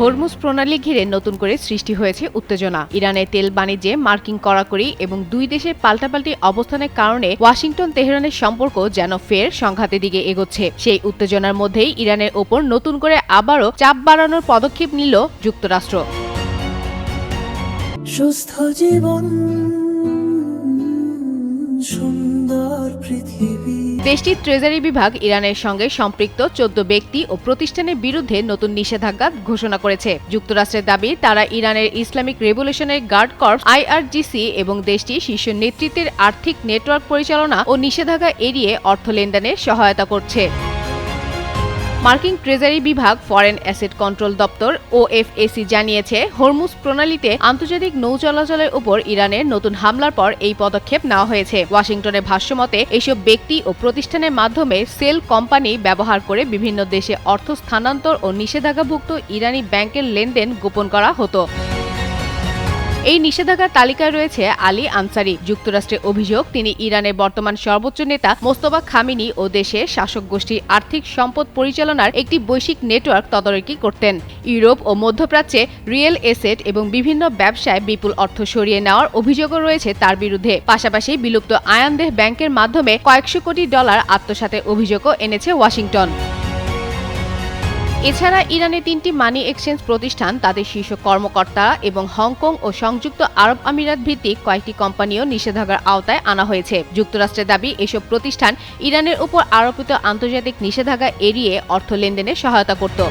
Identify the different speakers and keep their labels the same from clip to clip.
Speaker 1: Hormuz প্রণালী ঘিরে নতুন করে সৃষ্টি হয়েছে উত্তেজনা। ইরানের তেল বাণিজ্যে মার্কিন কড়াকড়ি এবং দুই দেশের পাল্টাপাল্টি অবস্থানের কারণে ওয়াশিংটন তেহরানের সম্পর্ক যেন ফের সংঘাতের দিকে এগোচ্ছে। সেই উত্তেজনার মধ্যেই ইরানের ওপর নতুন করে আবারও চাপ বাড়ানোর পদক্ষেপ নিল যুক্তরাষ্ট্র।
Speaker 2: সুস্থ জীবন, সুন্দর পৃথিবী।
Speaker 1: দেশটির ট্রেজারি বিভাগ ইরানের সঙ্গে সম্পৃক্ত 14 ব্যক্তি ও প্রতিষ্ঠানের বিরুদ্ধে নতুন নিষেধাজ্ঞা ঘোষণা করেছে। যুক্তরাষ্ট্রের দাবি, তারা ইরানের Islamic revolutionary guard corps IRGC এবং দেশটির শীর্ষ নেতৃত্বের আর্থিক নেটওয়ার্ক পরিচালনা ও নিষেধাজ্ঞা এড়িয়ে অর্থ লেনদেনে সহায়তা করছে। মার্কিন ট্রেজারি বিভাগ ফরেন অ্যাসেট কন্ট্রোল দপ্তর OFAC জানিয়েছে, হরমুজ প্রণালীতে আন্তর্জাতিক নৌ চলাচলের উপর ইরানের নতুন হামলার পর এই পদক্ষেপ নেওয়া হয়েছে। ওয়াশিংটনের ভাষ্যমতে, এসব ব্যক্তি ও প্রতিষ্ঠানের মাধ্যমে সেল কোম্পানি ব্যবহার করে বিভিন্ন দেশে অর্থ স্থানান্তর ও নিষেধাজ্ঞাভুক্ত ইরানি ব্যাংকের লেনদেন গোপন করা হতো। এই নিষেধাজ্ঞার তালিকায় রয়েছে আলী আনসারি। যুক্তরাষ্ট্রের অভিযোগ, তিনি ইরানের বর্তমান সর্বোচ্চ নেতা মোস্তফা খামেনি ও দেশের শাসক গোষ্ঠীর আর্থিক সম্পদ পরিচালনার একটি বৈশ্বিক নেটওয়ার্ক তদারকি করতেন। ইউরোপ ও মধ্যপ্রাচ্যে রিয়েল এস্টেট এবং বিভিন্ন ব্যবসায় বিপুল অর্থ সরিয়ে নেওয়ার অভিযোগও রয়েছে তার বিরুদ্ধে। পাশাপাশি বিলুপ্ত আয়ানদেহ ব্যাংকের মাধ্যমে কয়েকশো কোটি ডলার আত্মসাতের অভিযোগও এনেছে ওয়াশিংটন। এছাড়া ইরানের 3টি মানি এক্সচেঞ্জ প্রতিষ্ঠান, তাদের শীর্ষ কর্মকর্তা এবং হংকং ও সংযুক্ত আরব আমিরাত ভিত্তিক কয়েকটি কোম্পানিও নিষেধাজ্ঞার আওতায় আনা হয়েছে। যুক্তরাষ্ট্রের দাবি, এসব প্রতিষ্ঠান ইরানের উপর আরোপিত আন্তর্জাতিক নিষেধাজ্ঞা এড়িয়ে অর্থ লেনদেনে সহায়তা করত।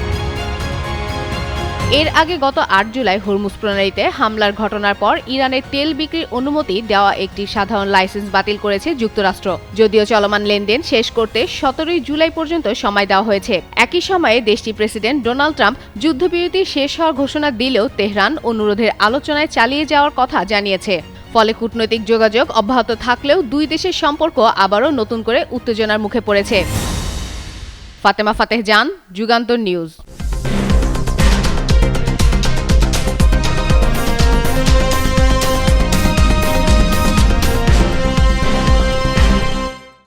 Speaker 1: এর আগে গত 8 জুলাই হরমুজ প্রণালীতে হামলার ঘটনার পর ইরানের তেল বিক্রির অনুমতি দেওয়া একটি সাধারণ লাইসেন্স বাতিল করেছে যুক্তরাষ্ট্র। যদিও চলমান লেনদেন শেষ করতে 17 জুলাই পর্যন্ত সময় দেওয়া হয়েছে। একই সময়ে দেশটির প্রেসিডেন্ট ডোনাল্ড ট্রাম্প যুদ্ধবিরতি শেষ হওয়ার ঘোষণা দিলেও তেহরান অনুরোধের আলোচনায় চালিয়ে যাওয়ার কথা জানিয়েছে। ফলে কূটনৈতিক যোগাযোগ অব্যাহত থাকলেও দুই দেশের সম্পর্ক আবারও নতুন করে উত্তেজনার মুখে পড়েছে। ফাতেমা ফাতেহ জান, যুগান্তর নিউজ।